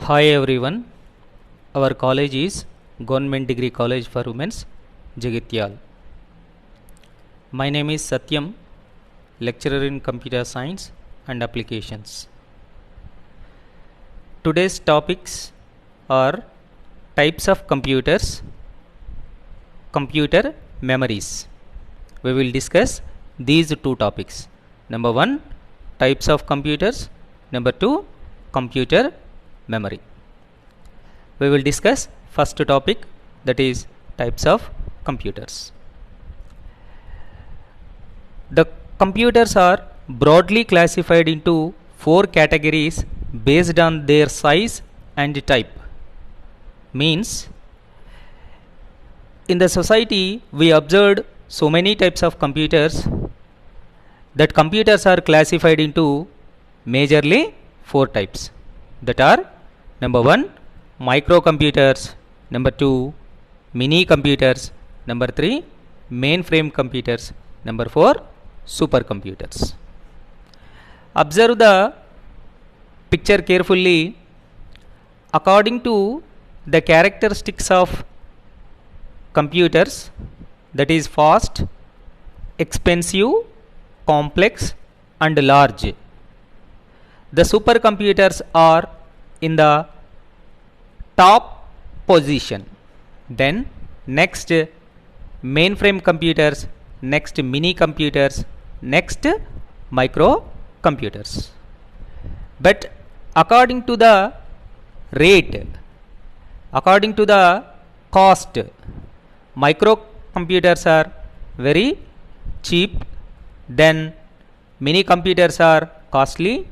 Hi everyone, our college is Government Degree College for Women's, Jagityal. My name is Satyam, lecturer in Computer Science and Applications. Today's topics are types of computers, computer memories. We will discuss these two topics. Number 1, types of computers. Number 2, computer memory. We will discuss first topic, that is types of computers. The computers are broadly classified into 4 categories based on their size and type. Means in the society we observed so many types of computers that computers are classified into majorly 4 types, that are number 1, microcomputers, number 2, mini computers, number 3, mainframe computers, number 4, supercomputers. Observe the picture carefully. According to the characteristics of computers, that is fast, expensive, complex and large, the supercomputers are in the top position. Then next mainframe computers, next mini computers, next micro computers. But according to the rate, according to the cost, microcomputers are very cheap, then mini computers are costly,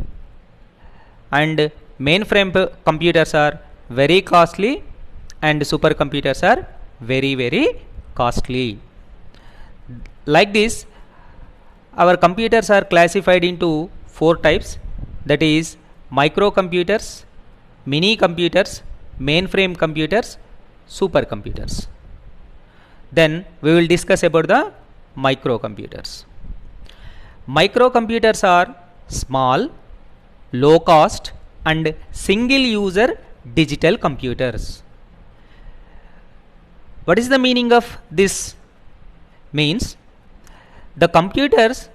and mainframe computers are very costly, and supercomputers are very costly. Like this, our computers are classified into 4 types, that is microcomputers, mini computers, mainframe computers, supercomputers. Then we will discuss about the microcomputers. Microcomputers are small, low cost and single user digital computers. What is the meaning of this? Means the computers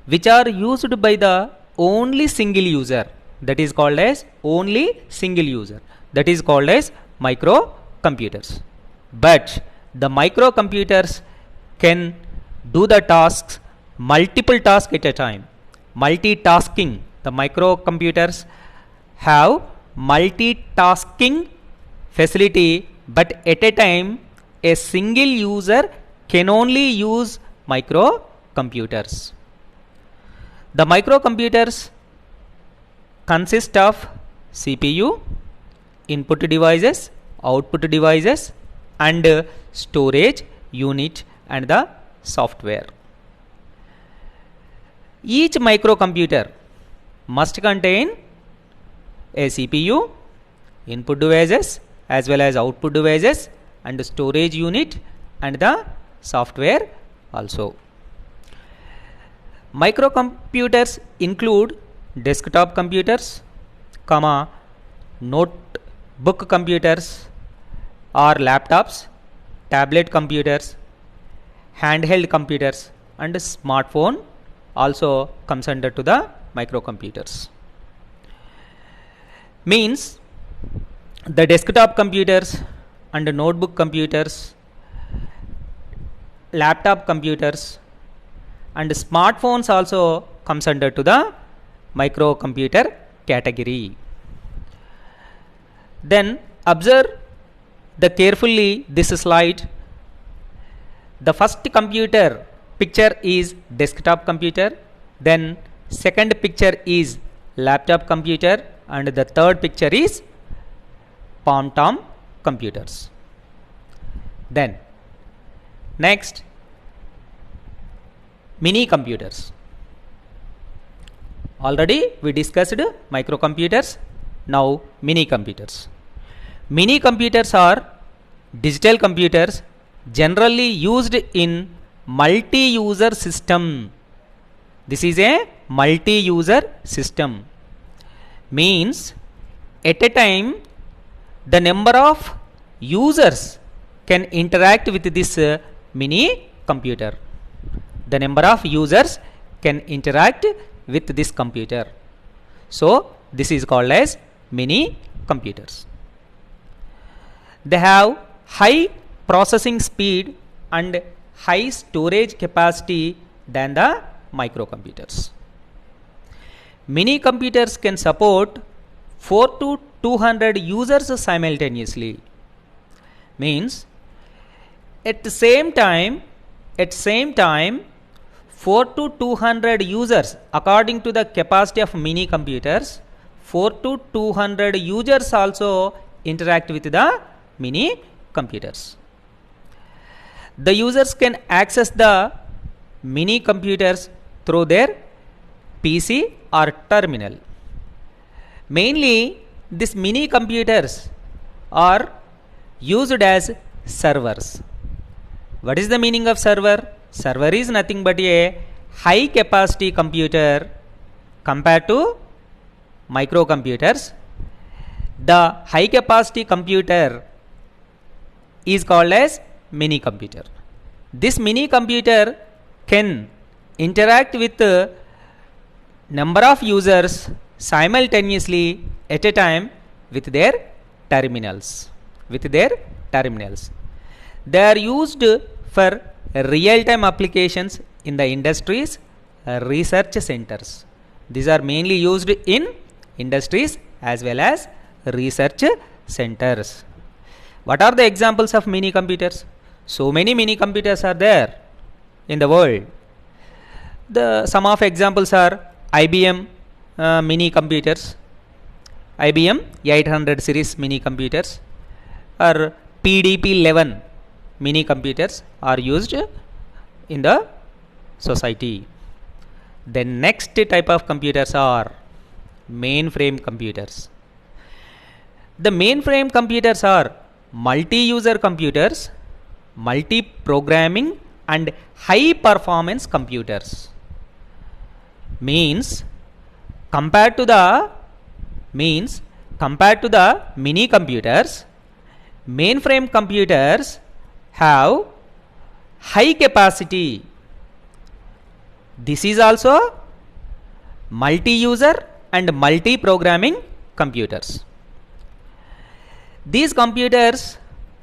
which are used by the only single user, that is called as only single user, that is called as microcomputers. But the microcomputers can do the tasks, multiple tasks at a time, multitasking. The microcomputers have multitasking facility, but at a time a single user can only use microcomputers. The microcomputers consist of CPU, input devices, output devices and storage unit and the software. Each microcomputer must contain a CPU, input devices as well as output devices and storage unit and the software also. Microcomputers include desktop computers, notebook computers or laptops, tablet computers, handheld computers and smartphone also comes under to the microcomputers. Means the desktop computers and notebook computers, laptop computers and smartphones also comes under to the microcomputer category. Then observe carefully this slide. The first computer picture is desktop computer, then second picture is laptop computer and the third picture is palm-top computers. Then next, mini computers. Already we discussed microcomputers, now mini computers. Mini computers are digital computers generally used in multi-user system. This is a multi-user system. Means at a time the number of users can interact with this mini computer. The number of users can interact with this computer. So this is called as mini computers. They have high processing speed and high storage capacity than the microcomputers. Mini computers can support 4 to 200 users simultaneously. Means at the same time 4 to 200 users, according to the capacity of mini computers, 4 to 200 users also interact with the mini computers. The users can access the mini computers through their PC or terminal. Mainly these mini computers are used as servers. What is the meaning of server? Server is nothing but a high capacity computer compared to microcomputers. The high capacity computer is called as mini computer. This mini computer can interact with number of users simultaneously at a time with their terminals. They are used for real-time applications in the industries, research centers. These are mainly used in industries as well as research centers. What are the examples of mini computers? So many mini computers are there in the world. Some of examples are IBM mini computers, IBM 800 series mini computers, or PDP-11 mini computers are used in the society. The next type of computers are mainframe computers. The mainframe computers are multi-user computers, multi-programming and high-performance computers. Means compared to the mini computers, mainframe computers have high capacity. This is also multi-user and multi-programming computers. These computers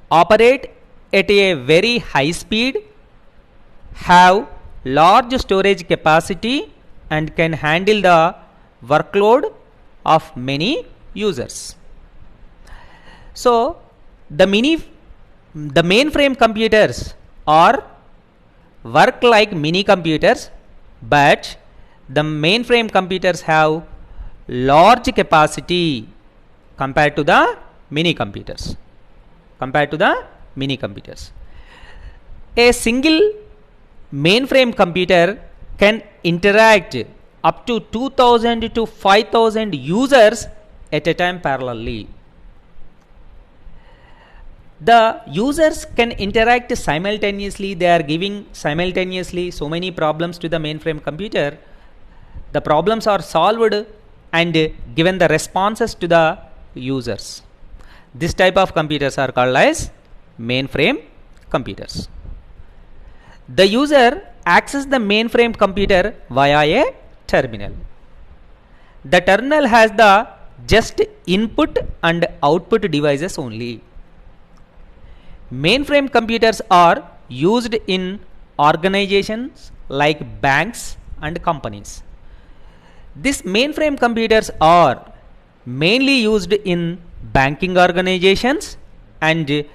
operate at a very high speed, have large storage capacity and can handle the workload of many users. So the mainframe computers are work like mini computers, but the mainframe computers have large capacity compared to the mini computers. A single mainframe computer can interact up to 2000 to 5000 users at a time parallelly. The users can interact simultaneously. They are giving simultaneously so many problems to the mainframe computer. The problems are solved and given the responses to the users. This type of computers are called as mainframe computers. The user access the mainframe computer via a terminal. The terminal has the just input and output devices only. Mainframe computers are used in organizations like banks and companies. These mainframe computers are mainly used in banking organizations and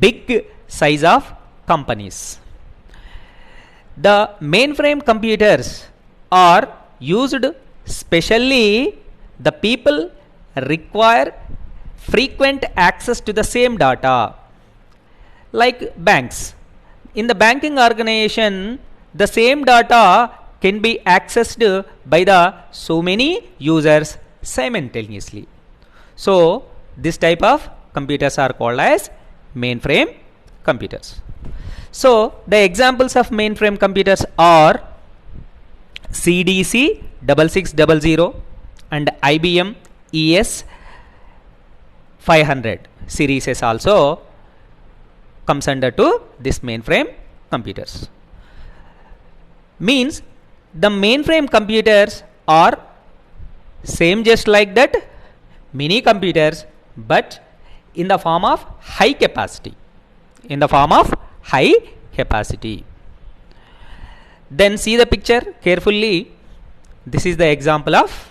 big size of companies. The mainframe computers are used specially the people require frequent access to the same data, like banks. In the banking organization, the same data can be accessed by the so many users simultaneously. So this type of computers are called as mainframe computers. So the examples of mainframe computers are CDC 6600 and IBM ES 500 series also comes under to this mainframe computers. Means the mainframe computers are same just like that mini computers, but in the form of high capacity. In the form of high capacity. Then see the picture carefully. This is the example of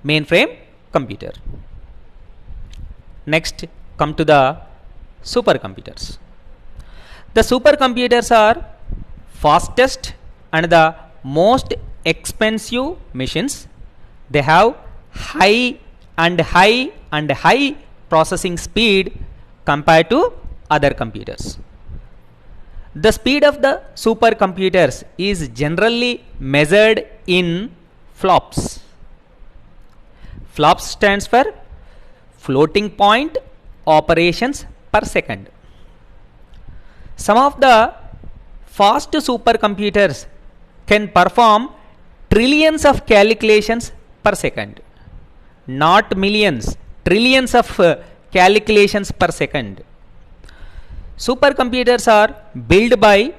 mainframe computer. Next, come to the supercomputers. The supercomputers are fastest and the most expensive machines. They have high processing speed compared to other computers. The speed of the supercomputers is generally measured in flops. Flops stands for floating point operations per second. Some of the fast supercomputers can perform trillions of calculations per second. Not millions, trillions of calculations per second. Supercomputers are built by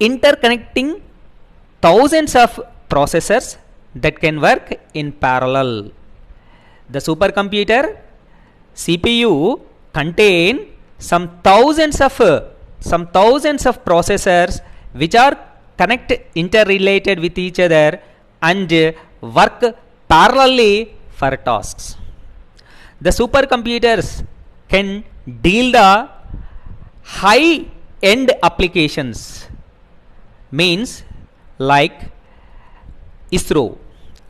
interconnecting thousands of processors that can work in parallel. The supercomputer CPU contain some thousands of processors which are interrelated with each other and work parallelly for tasks. The supercomputers can deal the high end applications, means like ISRO,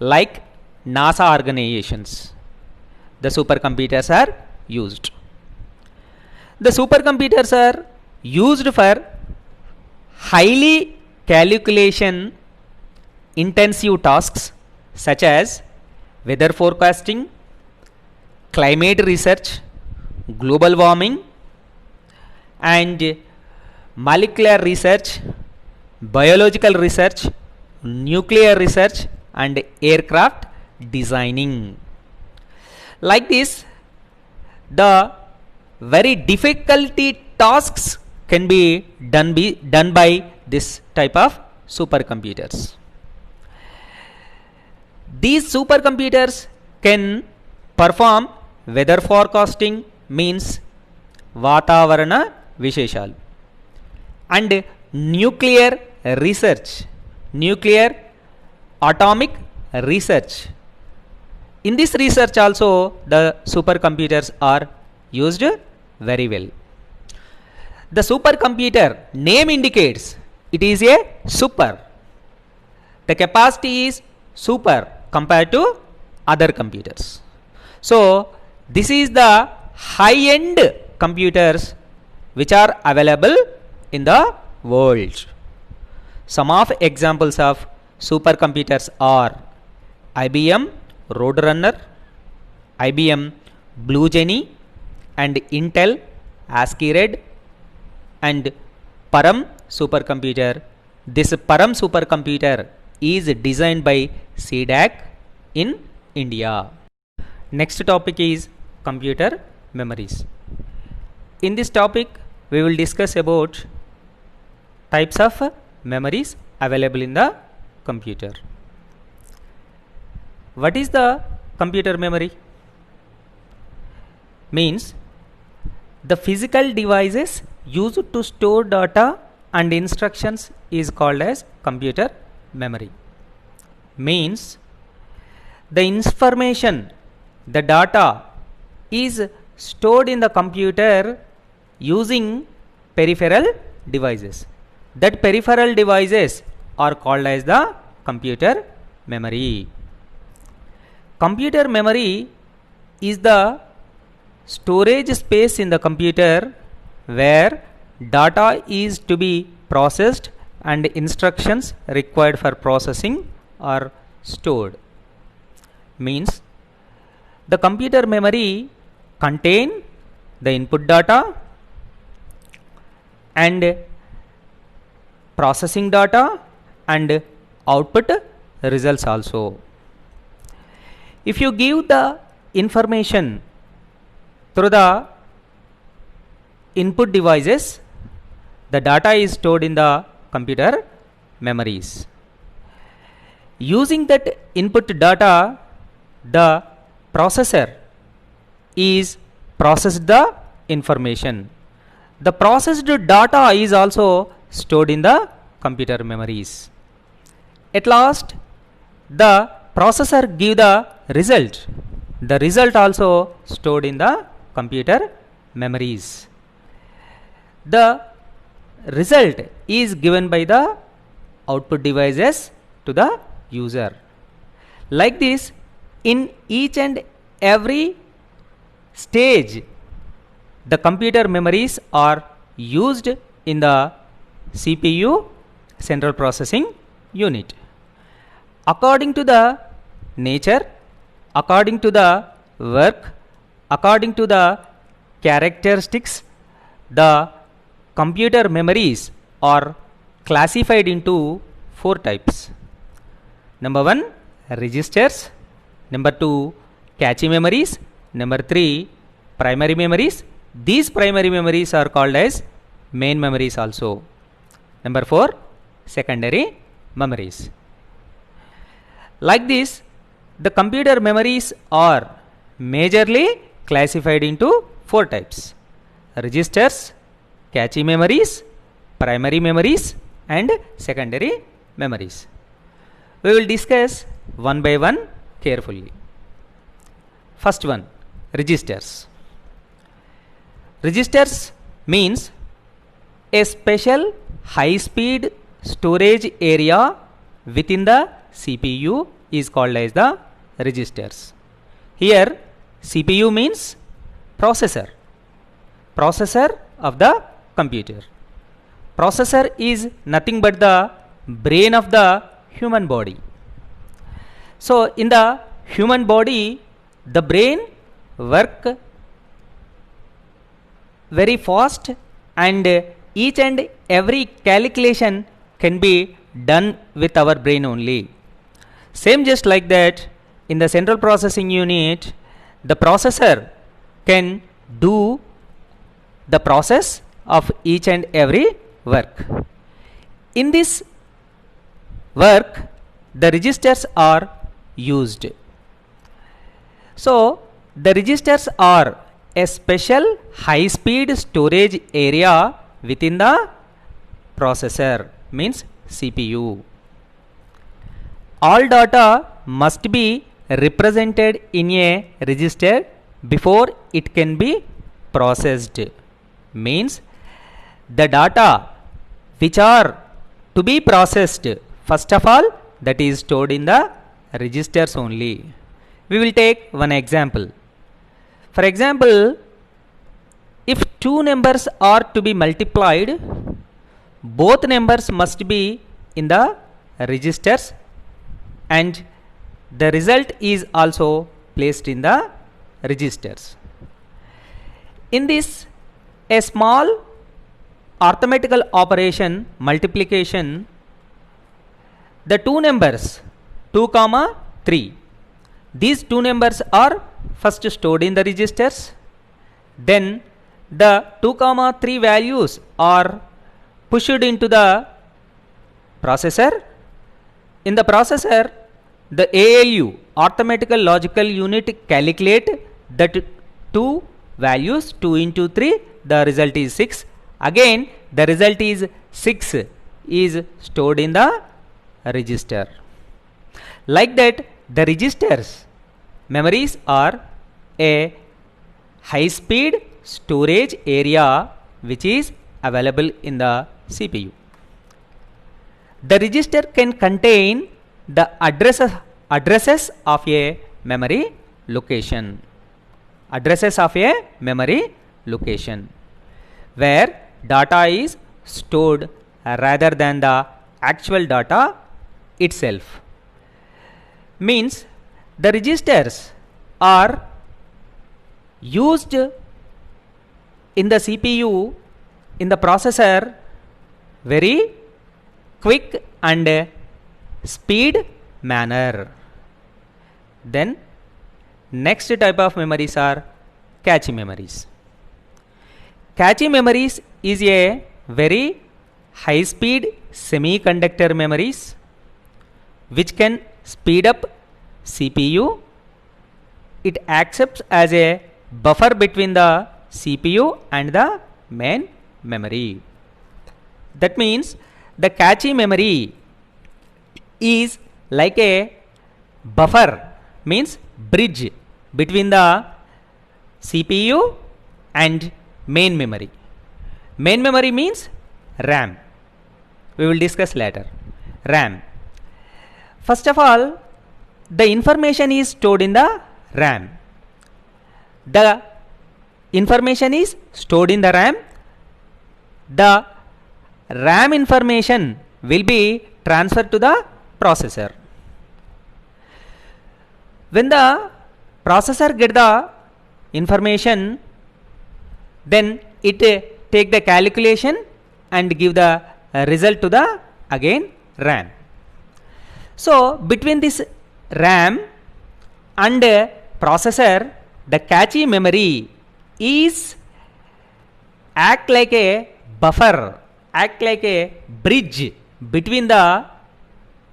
like NASA organizations. The supercomputers are used. The supercomputers are used for highly calculation intensive tasks such as weather forecasting, climate research, global warming, and molecular research, biological research, nuclear research, and aircraft designing. Like this, the very difficulty tasks can be done by this type of supercomputers. These supercomputers can perform weather forecasting, means Vatavarana Visheshalu, and nuclear research, nuclear atomic research. In this research also the supercomputers are used very well. The supercomputer name indicates it is a super. The capacity is super compared to other computers. So this is the high-end computers which are available in the world. Some of examples of supercomputers are IBM Roadrunner, IBM Blue Genie, and Intel ASCII-Red, and Param supercomputer. This Param supercomputer is designed by CDAC in India. Next topic is computer memories. In this topic we will discuss about types of memories available in the computer. What is the computer memory? Means the physical devices used to store data and instructions is called as computer memory. Means the information, the data is stored in the computer using peripheral devices. That peripheral devices are called as the computer memory. Computer memory is the storage space in the computer where data is to be processed and instructions required for processing are stored. Means the computer memory contain the input data and processing data and output results also. If you give the information through the input devices, the data is stored in the computer memories. Using that input data, the processor is processed the information. The processed data is also stored in the computer memories. At last, the processor give the result. The result also stored in the computer memories. The result is given by the output devices to the user. Like this, in each and every stage, the computer memories are used in the CPU, central processing unit. According to the nature, according to the work, according to the characteristics, the computer memories are classified into 4 types. Number 1, registers. Number 2, cache memories. Number 3, primary memories. These primary memories are called as main memories also. Number 4, secondary memories. Like this, the computer memories are majorly classified into 4 types: registers, cache memories, primary memories, and secondary memories. We will discuss one by one carefully. First one, registers. Registers means a special high-speed storage area within the CPU is called as the registers. Here, CPU means processor. Processor of the computer. Processor is nothing but the brain of the human body. So, in the human body, the brain work very fast, and each and every calculation can be done with our brain only. Same just like that, in the central processing unit, the processor can do the process of each and every work. In this work, the registers are used. So, the registers are a special high-speed storage area within the processor, means CPU. All data must be represented in a register before it can be processed. Means the data which are to be processed, first of all, that is stored in the registers only. We will take one example. For example, if 2 numbers are to be multiplied, both numbers must be in the registers, and the result is also placed in the registers. In this, a small arithmetical operation, multiplication, the 2 numbers 2, 3, these 2 numbers are first stored in the registers. Then the 2, 3 values are pushed into the processor. In the processor, the ALU, arithmetical logical unit, calculate that 2 values, 2 into 3, the result is 6. Again, the result is 6 is stored in the register. Like that, the registers memories are a high-speed storage area which is available in the CPU. The register can contain the addresses of a memory location. Addresses of a memory location where data is stored rather than the actual data itself. Means the registers are used in the CPU, in the processor, very quick and speed manner. Then Next type of memories are cache memories. Cache memories is a very high speed semiconductor memories which can speed up CPU. It acts as a buffer between the CPU and the main memory. That means the cache memory is like a buffer, means bridge between the CPU and main memory. Main memory means RAM. We will discuss later. RAM. First of all, the information is stored in the RAM. The information is stored in the RAM. The RAM information will be transferred to the processor. When the processor get the information, then it take the calculation and give the result to the again RAM. So between this RAM and processor, the cache memory is act like a buffer, act like a bridge between the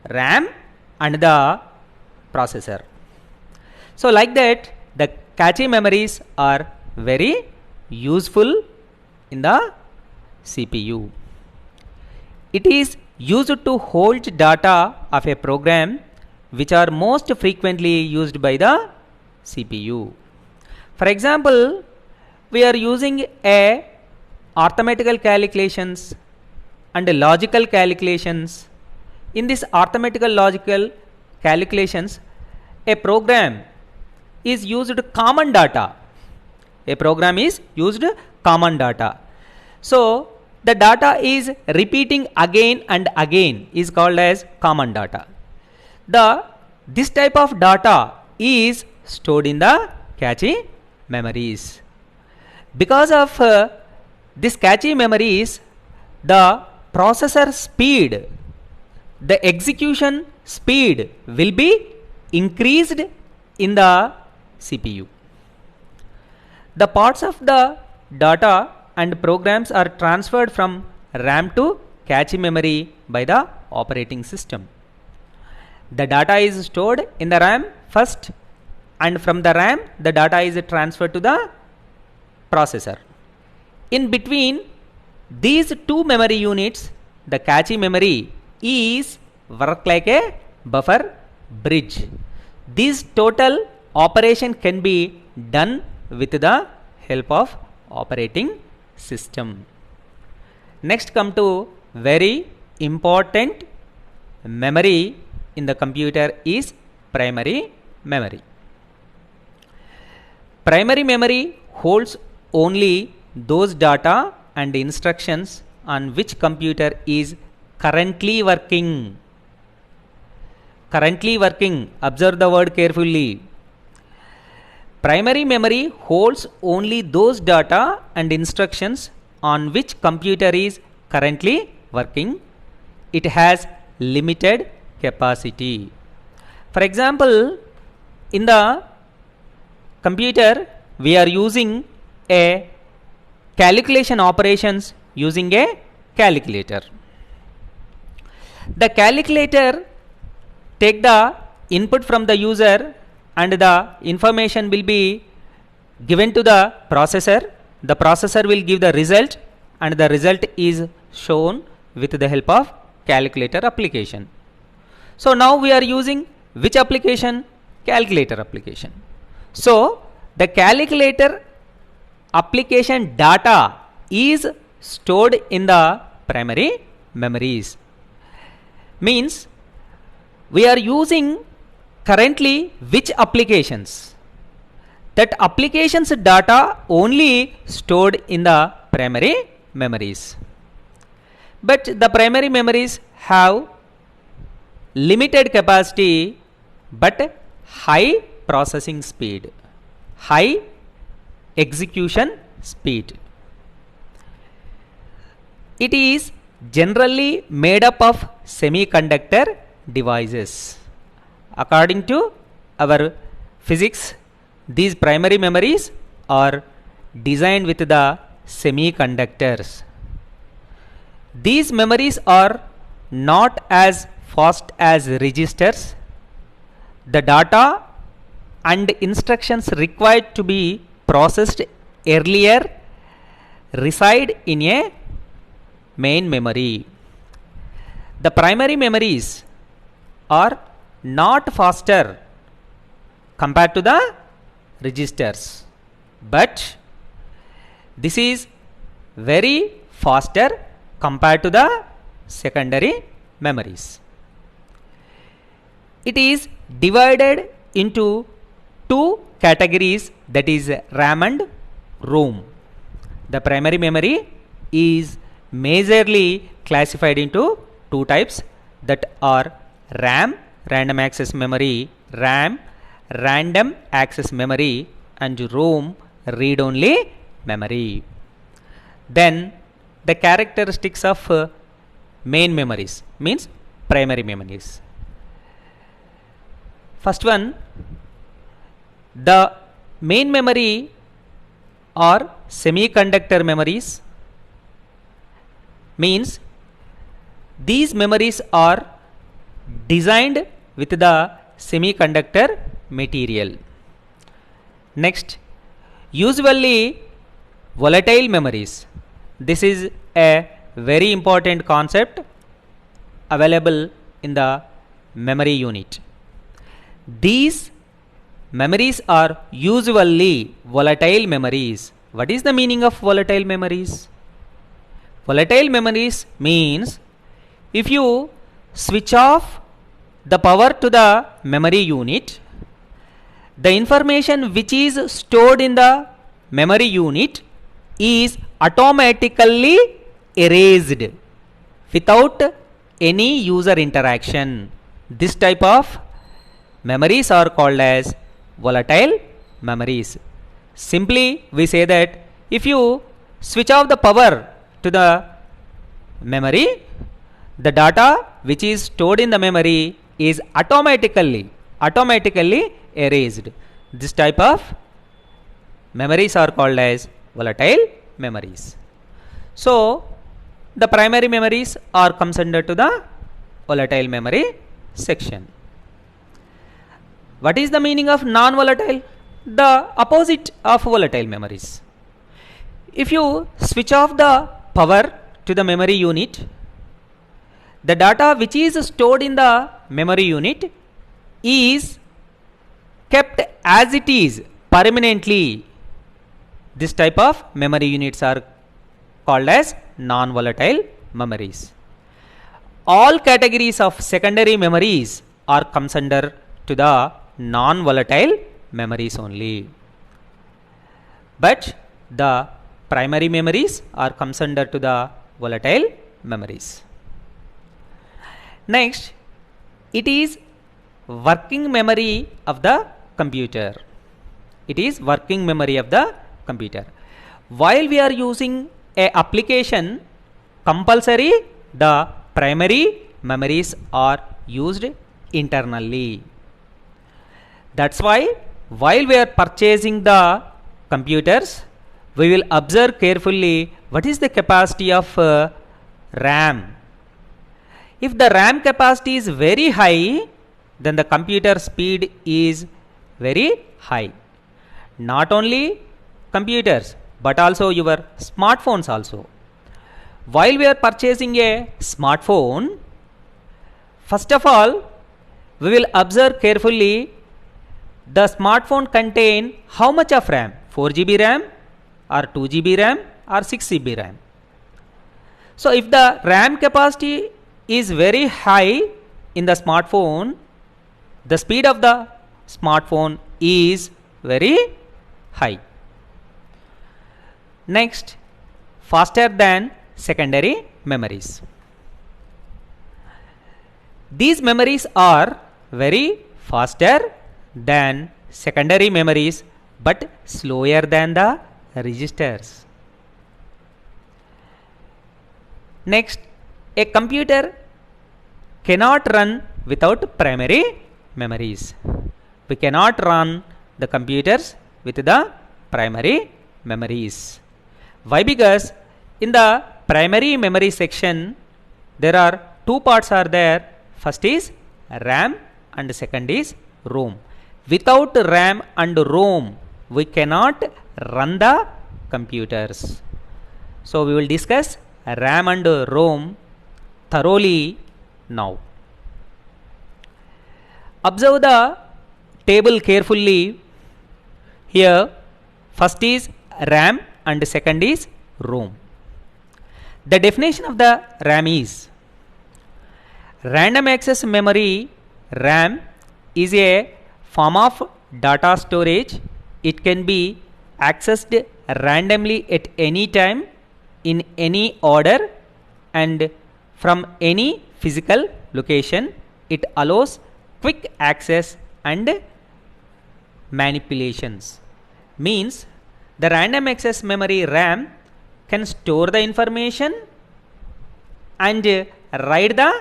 RAM and the processor. So like that, the cache memories are very useful in the CPU. It is used to hold data of a program which are most frequently used by the CPU. For example, we are using a arithmetical calculations and logical calculations. In this arithmetical logical calculations, a program is used common data. A program is used common data. So the data is repeating again and again is called as common data. This type of data is stored in the cache memories. Because of this cache memories, the processor speed, the execution speed will be increased in the CPU. The parts of the data and programs are transferred from RAM to cache memory by the operating system. The data is stored in the RAM first, and from the RAM the data is transferred to the processor. In between these two memory units, the cache memory is work like a buffer bridge. This total operation can be done with the help of operating system. Next come to very important memory in the computer is primary memory. Primary memory holds only those data and instructions on which computer is currently working. Currently working. Observe the word carefully. Primary memory holds only those data and instructions on which computer is currently working. It has limited capacity. For example, in the computer we are using a calculation operations using a calculator. The calculator take the input from the user and the information will be given to the processor. The processor will give the result and the result is shown with the help of calculator application. So now we are using which application? Calculator application. So the calculator application data is stored in the primary memories. Means we are using currently which applications? That applications data only stored in the primary memories. But the primary memories have limited capacity but high processing speed, high execution speed. It is generally made up of semiconductor devices. According to our physics, These primary memories are designed with the semiconductors. These memories are not as fast as registers. The data and instructions required to be processed earlier reside in a main memory. The primary memories are not faster compared to the registers, but this is very faster compared to the secondary memories. It is divided into two categories, that is RAM and ROM. The primary memory is majorly classified into two types, that are RAM, random access memory, RAM, random access memory, and ROM, read only memory. Then the characteristics of main memories means primary memories. First one, the main memory or semiconductor memories, means these memories are designed with the semiconductor material. Next, usually volatile memories. This is a very important concept available in the memory unit. These memories are usually volatile memories. What is the meaning of volatile memories? Volatile memories means if you switch off the power to the memory unit, the information which is stored in the memory unit is automatically erased without any user interaction. This type of memories are called as volatile memories. Simply we say that if you switch off the power to the memory, the data which is stored in the memory is automatically erased. This type of memories are called as volatile memories. So the primary memories are comes under to the volatile memory section. What is the meaning of non-volatile? The opposite of volatile memories. If you switch off the power to the memory unit, the data which is stored in the memory unit is kept as it is permanently. This type of memory units are called as non-volatile memories. All categories of secondary memories are comes under to the non-volatile memories only, but the primary memories are comes under to the volatile memories. Next, it is working memory of the computer. It is working memory of the computer. While we are using a application, compulsory the primary memories are used internally. That's why while we are purchasing the computers, we will observe carefully what is the capacity of RAM. If the RAM capacity is very high, then the computer speed is very high. Not only computers, but also your smartphones also. While we are purchasing a smartphone, first of all, we will observe carefully the smartphone contain how much of RAM, 4 GB RAM or 2 GB RAM or 6 GB RAM. So if the RAM capacity is very high in the smartphone, the speed of the smartphone is very high. Next, faster than secondary memories. These memories are very faster than secondary memories but slower than the registers. Next, a computer cannot run without primary memories. We cannot run the computers with the primary memories. Why? Because in the primary memory section there are two parts are there. First is RAM and second is ROM. Without RAM and ROM we cannot run the computers. So we will discuss RAM and ROM thoroughly now. Observe the table carefully. Here first is RAM and second is ROM. The definition of the RAM is random access memory. RAM is a form of data storage. It can be accessed randomly at any time in any order and from any physical location. It allows quick access and manipulations. Means the random access memory RAM can store the information and write the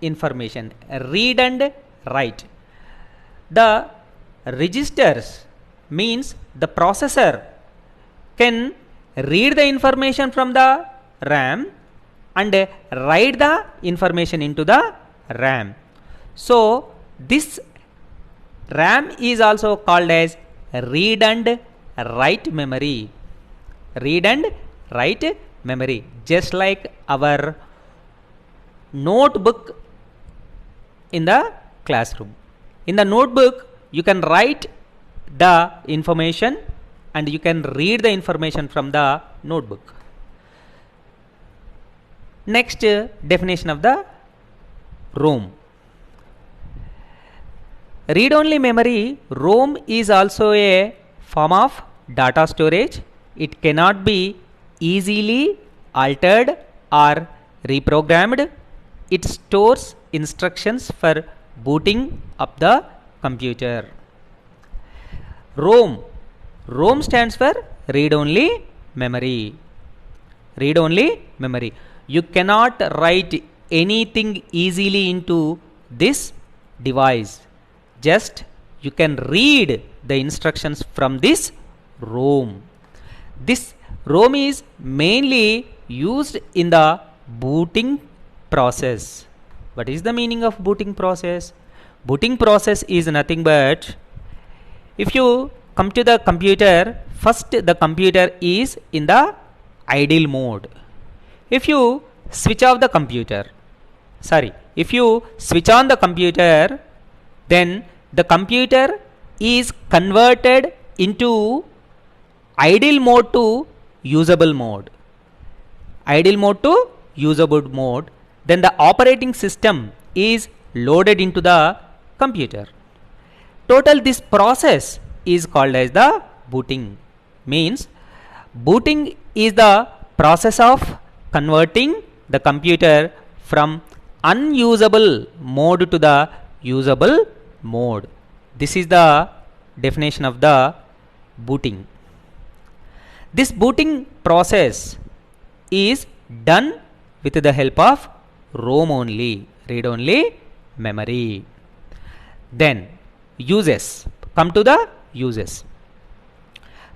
information, read and write. The registers means the processor can read the information from the RAM and write the information into the RAM. So this RAM is also called as read and write memory. Read and write memory, just like our notebook in the classroom. In the notebook you can write the information and you can read the information from the notebook. Next definition of the ROM. Read only memory. ROM is also a form of data storage. It cannot be easily altered or reprogrammed. It stores instructions for booting up the computer. ROM. ROM stands for read only memory. Read only memory. You cannot write anything easily into this device. Just you can read the instructions from this ROM. This ROM is mainly used in the booting process. What is the meaning of booting process? Booting process is nothing but, if you come to the computer, first the computer is in the idle mode. If you switch off the computer, if you switch on the computer, then the computer is converted into idle mode to usable mode. Idle mode to usable mode. Then the operating system is loaded into the computer. Total this process is called as the booting. Means booting is the process of converting the computer from unusable mode to the usable mode. This is the definition of the booting. This booting process is done with the help of ROM only, read only memory. Then uses. Come to the uses.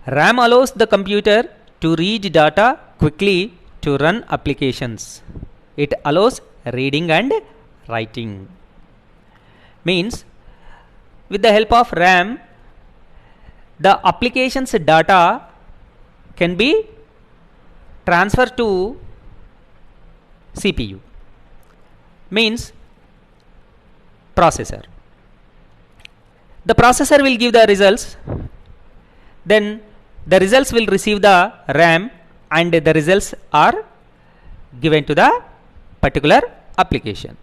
RAM allows the computer to read data quickly to run applications. It allows reading and writing. Means with the help of RAM, the application's data can be transferred to CPU. Means processor. The processor will give the results, then the results will receive the RAM and the results are given to the particular application.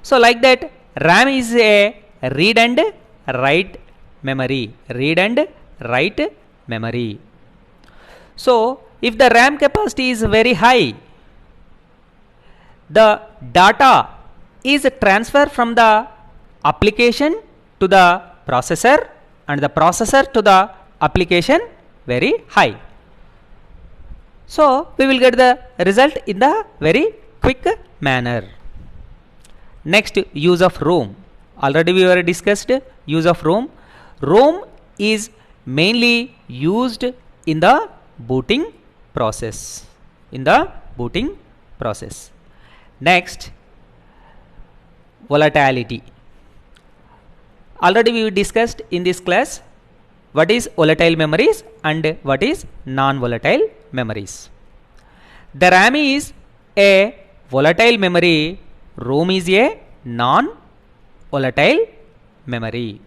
So like that, RAM is a read and write memory. Read and write memory. So if the RAM capacity is very high, the data is transferred from the application to the processor and the processor to the application very high. So we will get the result in the very quick manner. Next, use of ROM. Already we were discussed use of ROM. ROM is mainly used in the booting process. In the booting process. Next, volatility. Already we discussed in this class what is volatile memories and what is non-volatile memories. The RAM is a volatile memory, ROM is a non-volatile memory.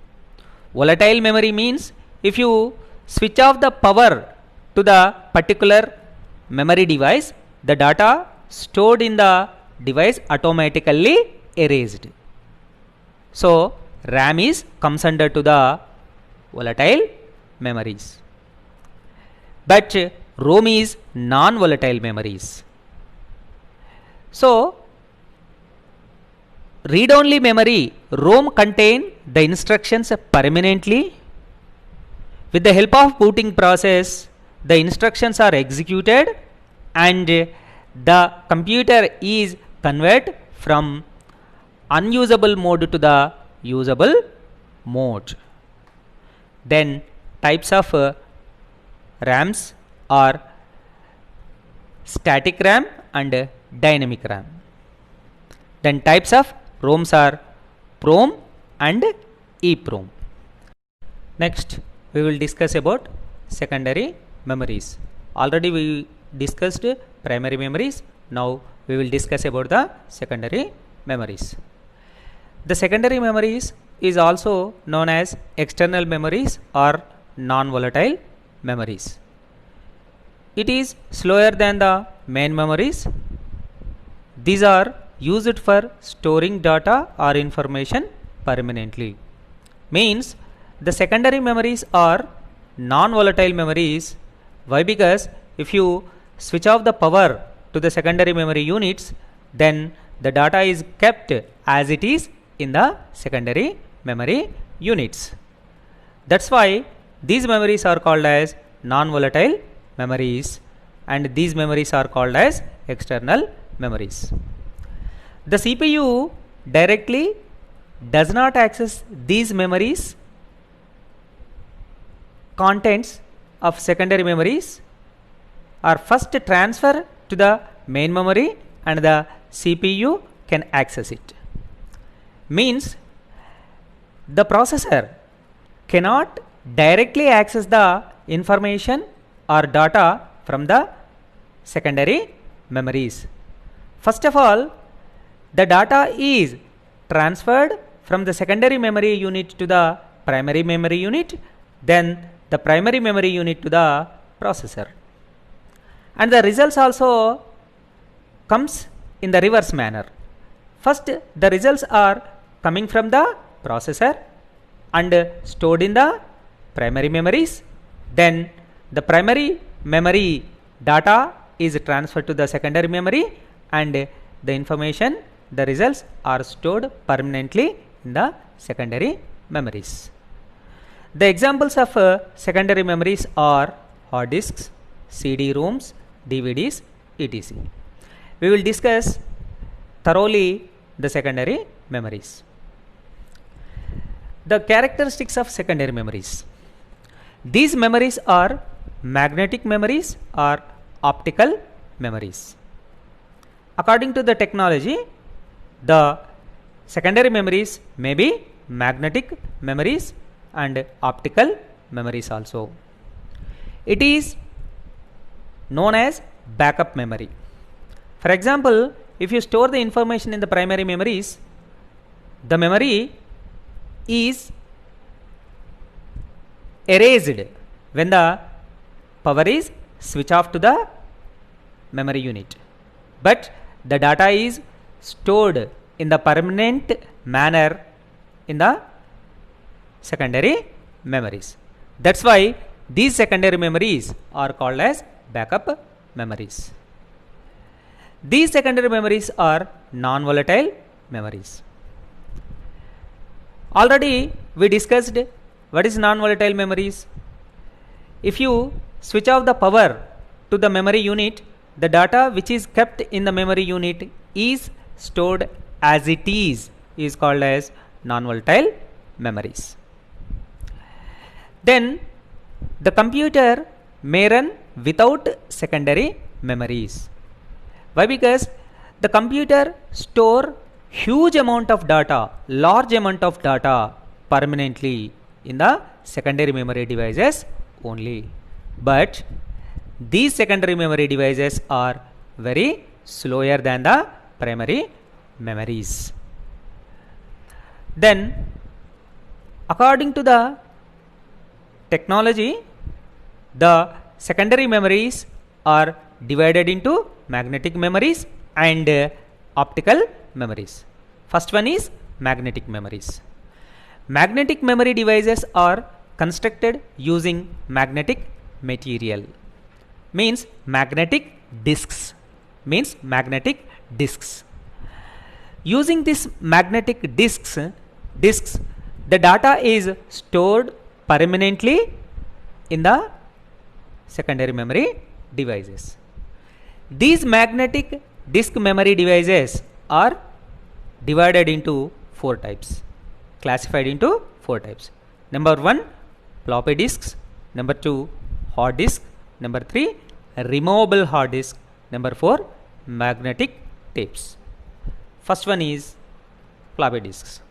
Volatile memory means if you switch off the power to the particular memory device, the data stored in the device automatically erased. So RAM is comes under to the volatile memories. But ROM is non-volatile memories. So read-only memory, ROM contain the instructions permanently. With the help of booting process, the instructions are executed and the computer is converted from unusable mode to the usable mode. Then types of RAMs are static RAM and dynamic RAM. Then types of ROMs are PROM and EEPROM. Next, we will discuss about secondary memories. Already we discussed primary memories. Now we will discuss about the secondary memories. The secondary memories is also known as external memories or non-volatile memories. It is slower than the main memories. These are used for storing data or information permanently. Means the secondary memories are non-volatile memories. Why? Because if you switch off the power to the secondary memory units, then the data is kept as it is in the secondary memory units. That's why these memories are called as non-volatile memories and these memories are called as external memories. The CPU directly does not access these memories contents of secondary memories are first transferred to the main memory and the CPU can access it. Means the processor cannot directly access the information or data from the secondary memories. First of all, the data is transferred from the secondary memory unit to the primary memory unit, then the primary memory unit to the processor. And the results also comes in the reverse manner. First, the results are coming from the processor and stored in the primary memories. Then the primary memory data is transferred to the secondary memory and the information, the results are stored permanently in the secondary memories. The examples of secondary memories are hard disks, CD-ROMs, DVDs, etc. We will discuss thoroughly the secondary memories. The characteristics of secondary memories. These memories are magnetic memories or optical memories. According to the technology, the secondary memories may be magnetic memories and optical memories also. It is known as backup memory. For example, if you store the information in the primary memories, the memory is erased when the power is switched off to the memory unit. But the data is stored in the permanent manner in the secondary memories. That's why these secondary memories are called as backup memories. These secondary memories are non-volatile memories. Already we discussed what is non-volatile memories. If you switch off the power to the memory unit, the data which is kept in the memory unit is stored as it is called as non-volatile memories. Then the computer may run without secondary memories. Why? Because the computer store huge amount of data, large amount of data permanently in the secondary memory devices only. But these secondary memory devices are very slower than the primary memories. Then according to the technology, the secondary memories are divided into magnetic memories and optical memories. First one is magnetic memories. Magnetic memory devices are constructed using magnetic material, means magnetic disks, using this magnetic disks, the data is stored permanently in the secondary memory devices. These magnetic disk memory devices are divided into four types, classified into four types. Number 1, floppy disks. Number 2, hard disk. Number 3, removable hard disk. Number 4, magnetic tapes. First one is floppy disks.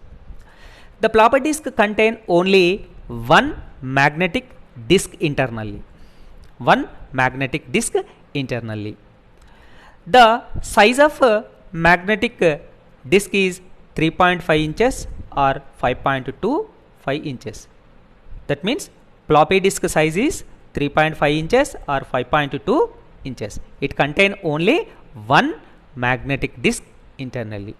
The floppy disk contain only one magnetic disk internally. The size of magnetic disk is 3.5 inches or 5.25 inches. That means floppy disk size is 3.5 inches or 5.2 inches. It contains only one magnetic disk internally.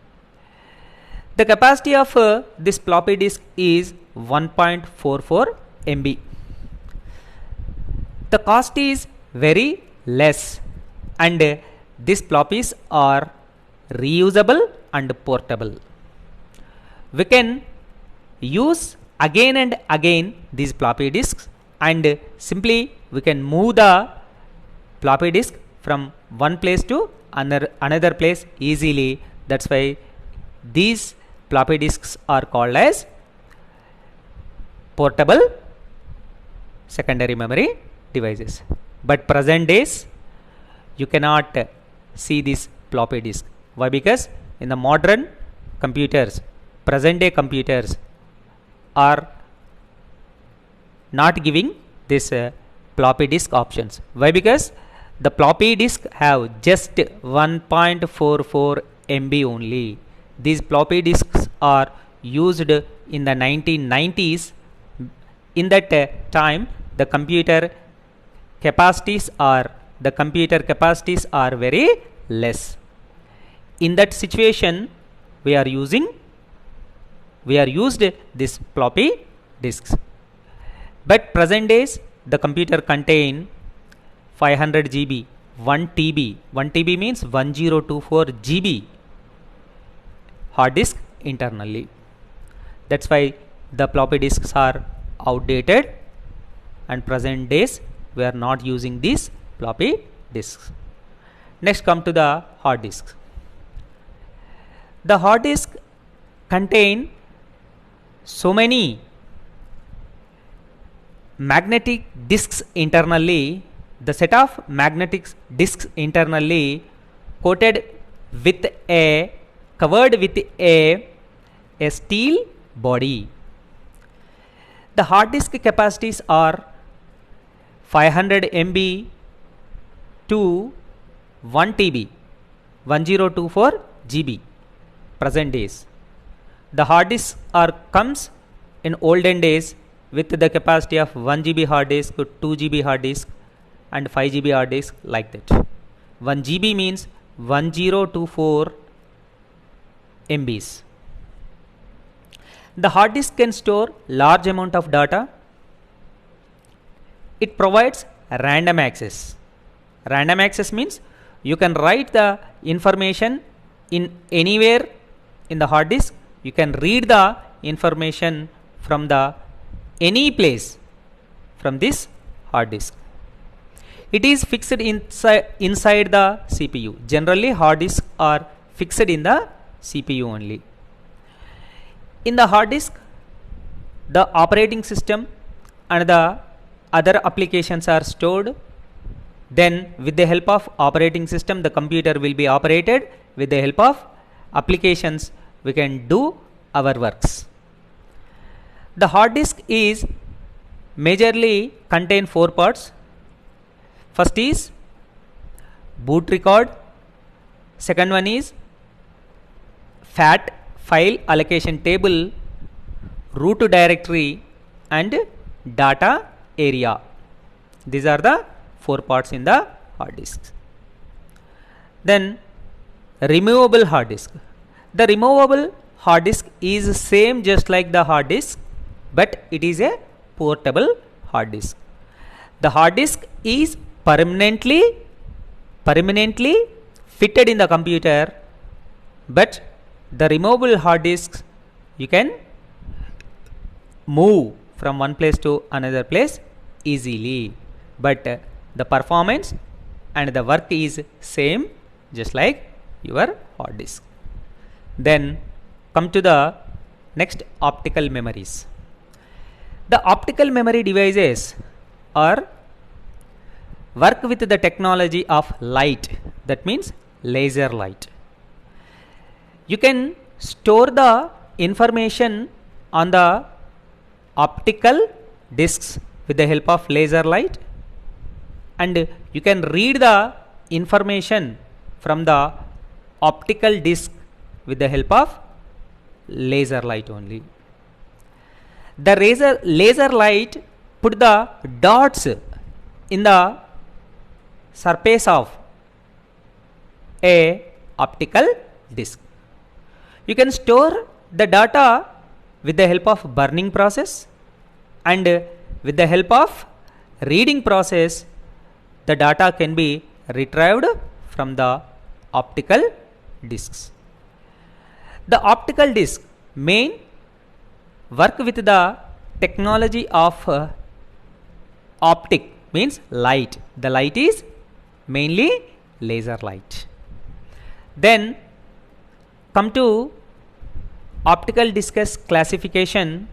The capacity of this floppy disk is 1.44 MB. The cost is very less, and these floppies are reusable and portable. We can use again and again these floppy disks, and simply we can move the floppy disk from one place to another place easily. That's why these floppy disks are called as portable secondary memory devices. But present days you cannot see this floppy disk. Why? Because in the modern computers, present day computers are not giving this floppy disk options. Why? Because the floppy disk have just 1.44 MB only. These floppy disks are used in the 1990s. In that time, the computer capacities are very less. In that situation, we are used this floppy disks. But present days, the computer contain 500 GB, 1 TB. 1 TB means 1024 GB hard disk internally. That's why the floppy disks are outdated, and present days we are not using these floppy disks. Next, come to the hard disk. The hard disk contain so many magnetic disks internally. The set of magnetic disks internally covered with a steel body. The hard disk capacities are 500 MB to 1 TB, 1024 GB. Present days, the hard disk comes in olden days with the capacity of 1 GB hard disk, 2 GB hard disk, and 5 GB hard disk, like that. 1 GB means 1024 MBs. The hard disk can store large amount of data. It provides random access. Random access means you can write the information in anywhere in the hard disk. You can read the information from the any place from this hard disk. It is fixed inside the CPU. Generally, hard disks are fixed in the CPU only. In the hard disk, the operating system and the other applications are stored. Then with the help of operating system, the computer will be operated. With the help of applications, we can do our works. The hard disk is majorly contain 4 parts. First is boot record. Second one is FAT, file allocation table, root directory, and data area. These are the 4 parts in the hard disk. Then removable hard disk. The removable hard disk is same just like the hard disk, but it is a portable hard disk. The hard disk is permanently fitted in the computer, but the removable hard disks you can move from one place to another place easily, but the performance and the work is same just like your hard disk. Then come to the next, optical memories. The optical memory devices are work with the technology of light, that means laser light. You can store the information on the optical discs with the help of laser light, and you can read the information from the optical disc with the help of laser light only. The laser light put the dots in the surface of a optical disc. You can store the data with the help of burning process, and with the help of reading process, the data can be retrieved from the optical discs. The optical disc main work with the technology of optic, means light. The light is mainly laser light. Then come to optical discs classification.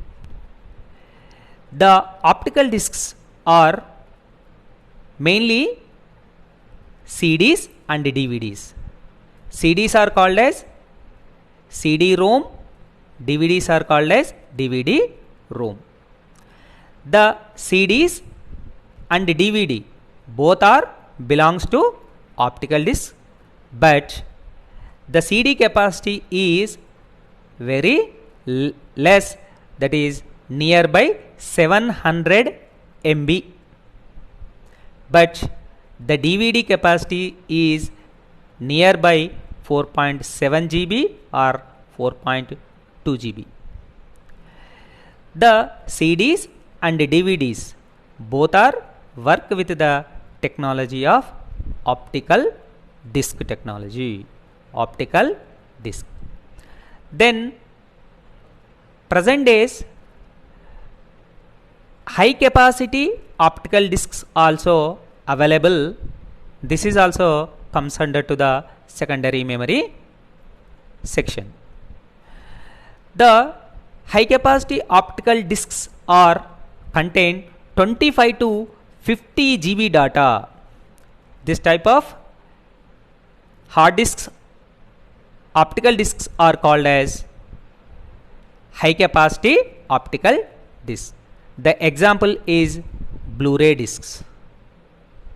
The optical discs are mainly CDs and DVDs. CDs are called as CD-ROM, DVDs are called as DVD-ROM. The CDs and DVD both are belongs to optical disc, but the CD capacity is very less, that is nearby 700 MB, but the DVD capacity is nearby 4.7 GB or 4.2 GB. The CDs and DVDs both are work with the technology of optical disc technology, optical disc. Then present days high capacity optical discs also available. This is also comes under to the secondary memory section. The high capacity optical discs are contain 25 to 50 GB data. This type of hard discs, optical discs are called as high capacity optical discs. The example is Blu-ray discs.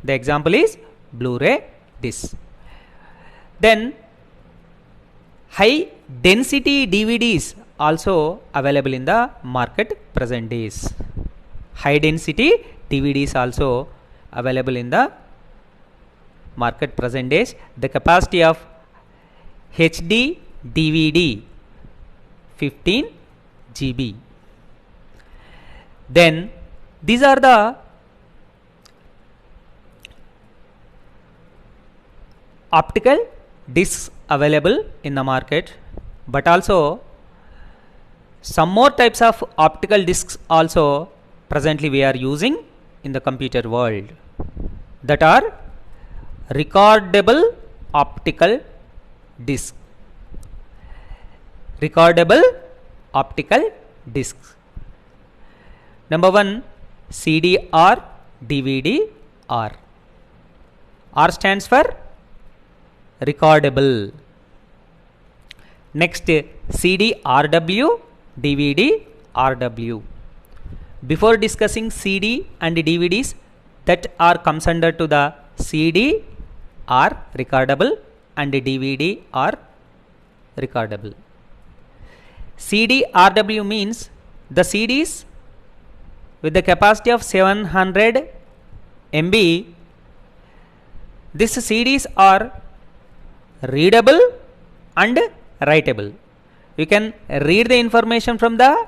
The example is Blu-ray discs. Then high density DVDs also available in the market present days. High density DVDs also available in the market present days. The capacity of HD DVD 15 GB. Then these are the optical discs available in the market, but also some more types of optical discs also presently we are using in the computer world, that are recordable optical disc. Recordable optical discs. Number one, CD or DVD or. R stands for recordable. Next, CD RW, DVD RW. Before discussing CD and DVDs that are comes under to the CD are recordable and DVD are recordable. CD RW means the CDs with the capacity of 700 MB. These CDs are readable and writable. You can read the information from the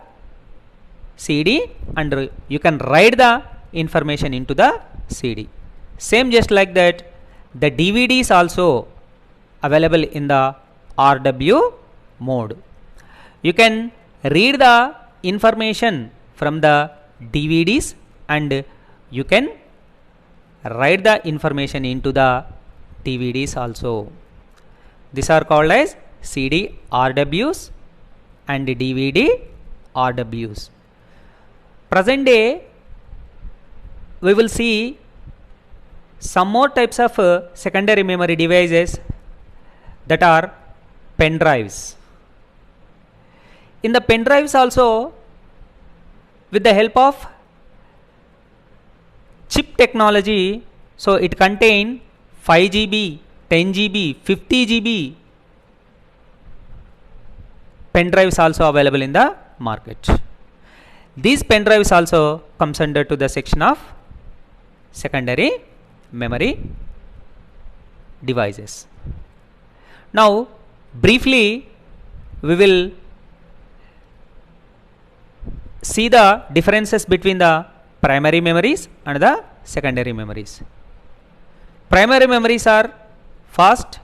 CD and you can write the information into the CD. Same just like that, the DVD is also available in the RW mode. You can read the information from the DVDs and you can write the information into the DVDs also. These are called as CD RWs and DVD RWs. Present day we will see some more types of secondary memory devices that are pen drives. In the pen drives also, with the help of chip technology, so it contain 5 GB, 10 GB, 50 GB pen drives also available in the market. These pen drives also comes under to the section of secondary memory devices. Now briefly we will see the differences between the primary memories and the secondary memories. Primary memories are fast,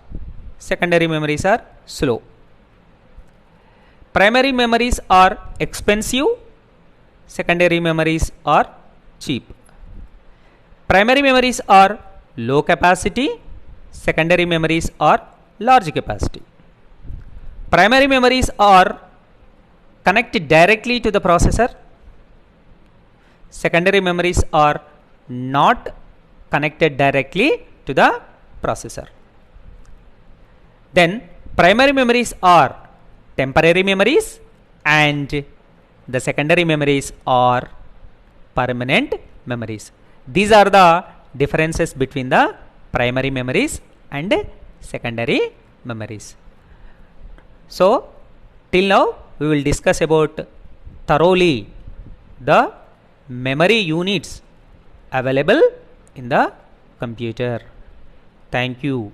secondary memories are slow. Primary memories are expensive, secondary memories are cheap. Primary memories are low capacity, secondary memories are large capacity. Primary memories are connected directly to the processor, secondary memories are not connected directly to the processor. Then primary memories are temporary memories and the secondary memories are permanent memories. These are the differences between the primary memories and secondary memories. So till now we will discuss about thoroughly the memory units available in the computer. Thank you.